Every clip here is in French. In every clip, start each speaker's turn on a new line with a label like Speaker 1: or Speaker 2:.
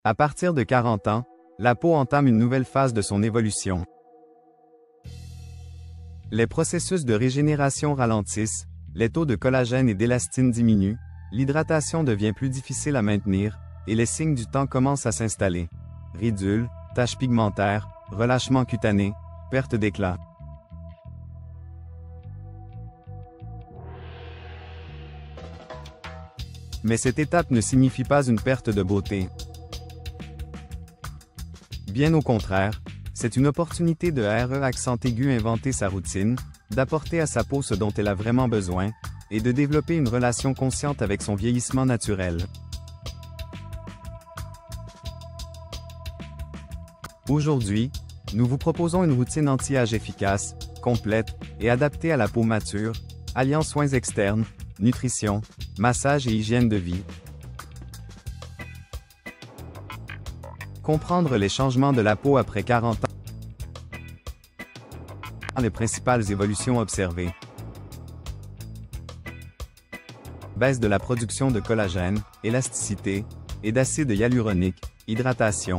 Speaker 1: À partir de 40 ans, la peau entame une nouvelle phase de son évolution. Les processus de régénération ralentissent, les taux de collagène et d'élastine diminuent, l'hydratation devient plus difficile à maintenir, et les signes du temps commencent à s'installer. Ridules, taches pigmentaires, relâchement cutané, perte d'éclat. Mais cette étape ne signifie pas une perte de beauté. Bien au contraire, c'est une opportunité de accent aigu inventer sa routine, d'apporter à sa peau ce dont elle a vraiment besoin, et de développer une relation consciente avec son vieillissement naturel. Aujourd'hui, nous vous proposons une routine anti-âge efficace, complète et adaptée à la peau mature, alliant soins externes, nutrition, massage et hygiène de vie. Comprendre les changements de la peau après 40 ans. Les principales évolutions observées. Baisse de la production de collagène, élasticité, et d'acide hyaluronique, hydratation.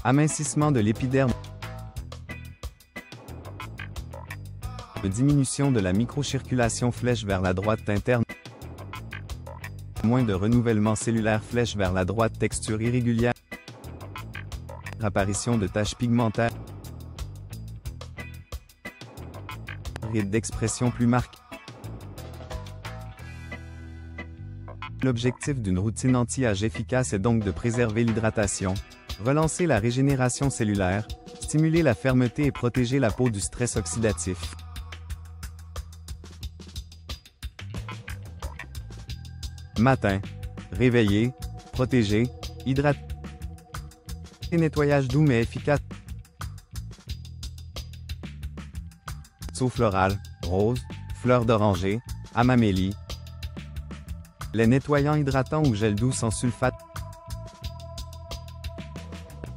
Speaker 1: Amincissement de l'épiderme. Diminution de la microcirculation flèche vers la droite interne. Moins de renouvellement cellulaire flèche vers la droite, texture irrégulière. Apparition de taches pigmentaires. Rides d'expression plus marquées. L'objectif d'une routine anti-âge efficace est donc de préserver l'hydratation, relancer la régénération cellulaire, stimuler la fermeté et protéger la peau du stress oxydatif. Matin. Réveiller, protéger, hydrater. Nettoyage doux mais efficace. Eau florale, rose, fleur d'oranger, amamélie. Les nettoyants hydratants ou gel doux sans sulfate.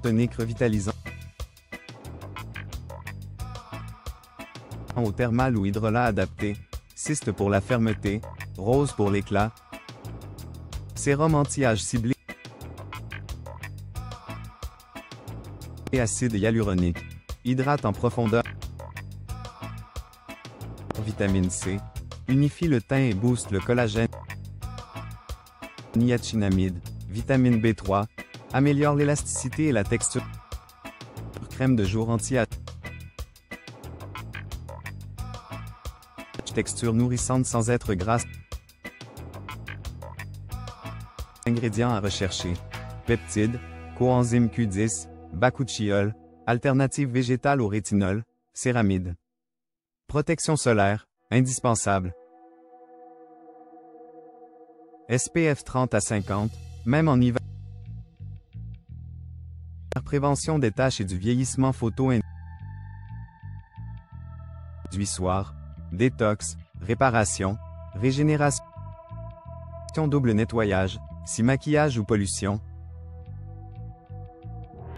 Speaker 1: Tonique revitalisant. Au thermal ou hydrolat adapté. Cyste pour la fermeté, rose pour l'éclat. Sérum anti-âge ciblé. Et acide hyaluronique. Hydrate en profondeur. Vitamine C. Unifie le teint et booste le collagène. Niacinamide. Vitamine B3. Améliore l'élasticité et la texture. Crème de jour anti-âge. Texture nourrissante sans être grasse. Ingrédients à rechercher. Peptides, coenzyme Q10, bakuchiol, alternative végétale au rétinol, céramide. Protection solaire, indispensable. SPF 30 à 50, même en hiver. Prévention des taches et du vieillissement photo. Soir. Détox, réparation, régénération. Double nettoyage, si maquillage ou pollution.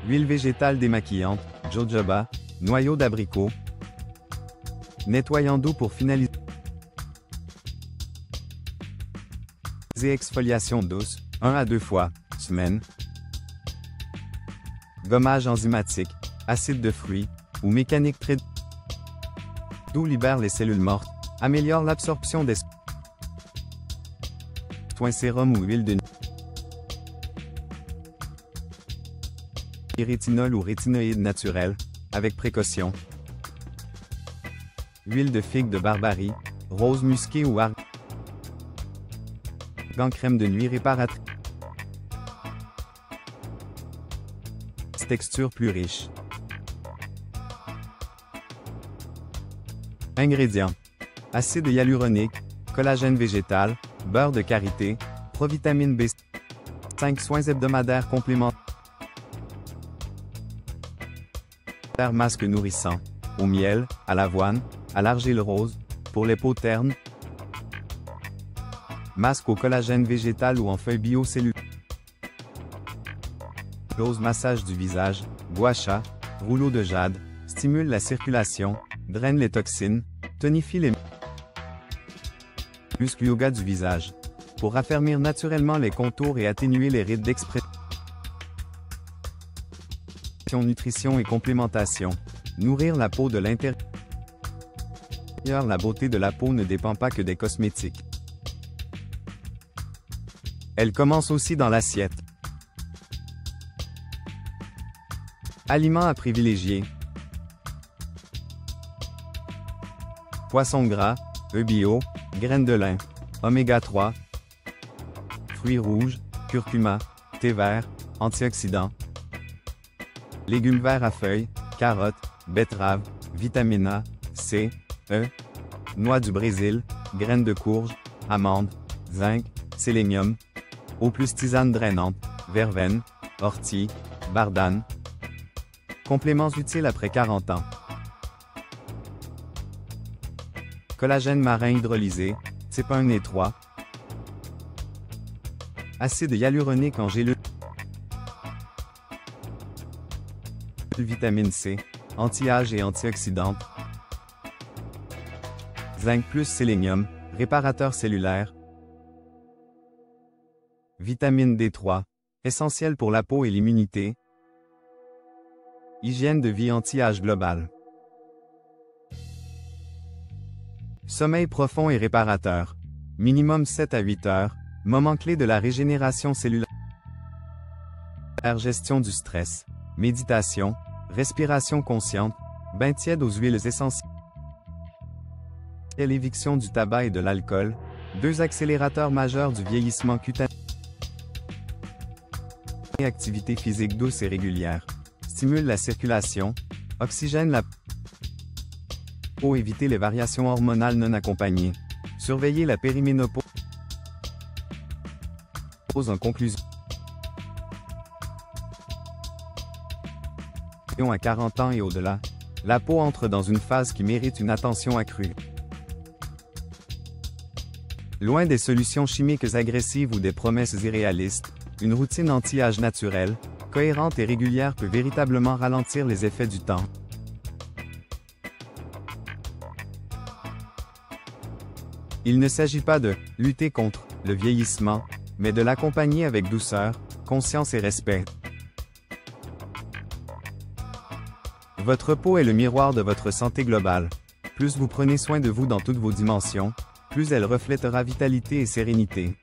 Speaker 1: Huile végétale démaquillante, jojoba, noyau d'abricot. Nettoyant doux pour finaliser. Exfoliation douce, 1 à 2 fois, semaine. Gommage enzymatique, acide de fruits, ou mécanique très doux libère les cellules mortes, améliore l'absorption des soins sérum ou huile de rétinol ou rétinoïde naturel, avec précaution. Huile de figue de Barbarie, rose musquée ou argan crème de nuit réparatrice. Texture plus riche. Ingrédients. Acide hyaluronique, collagène végétal, beurre de karité, provitamine B, 5 soins hebdomadaires complémentaires. Masque nourrissant, au miel, à l'avoine, à l'argile rose, pour les peaux ternes. Masque au collagène végétal ou en feuilles biocellulaires. Dose massage du visage, gua sha, rouleau de jade, stimule la circulation, draine les toxines, tonifie les muscles yoga du visage. Pour raffermir naturellement les contours et atténuer les rides d'expression. nutrition et complémentation. Nourrir la peau de l'intérieur. La beauté de la peau ne dépend pas que des cosmétiques. Elle commence aussi dans l'assiette. Aliments à privilégier. Poissons gras, œufs bio, graines de lin, oméga 3, fruits rouges, curcuma, thé vert, antioxydants, légumes verts à feuilles, carottes, betteraves, vitamine A, C, E, noix du Brésil, graines de courge, amandes, zinc, sélénium, eau plus tisane drainante, verveine, ortie, bardane. Compléments utiles après 40 ans. Collagène marin hydrolysé, type 1 et 3. Acide hyaluronique en gélule. Vitamine C, anti-âge et antioxydante. Zinc plus sélénium, réparateur cellulaire. Vitamine D3, essentielle pour la peau et l'immunité. Hygiène de vie anti-âge global. Sommeil profond et réparateur. Minimum 7 à 8 heures, moment clé de la régénération cellulaire. Gestion du stress. Méditation, respiration consciente, bain tiède aux huiles essentielles. Éviction du tabac et de l'alcool, 2 accélérateurs majeurs du vieillissement cutané. Activité physique douce et régulière. Stimule la circulation, oxygène la peau, éviter les variations hormonales non accompagnées. Surveiller la périménopause. En conclusion, à 40 ans et au-delà, la peau entre dans une phase qui mérite une attention accrue. Loin des solutions chimiques agressives ou des promesses irréalistes, une routine anti-âge naturelle, cohérente et régulière peut véritablement ralentir les effets du temps. Il ne s'agit pas de lutter contre le vieillissement, mais de l'accompagner avec douceur, conscience et respect. Votre peau est le miroir de votre santé globale. Plus vous prenez soin de vous dans toutes vos dimensions, plus elle reflètera vitalité et sérénité.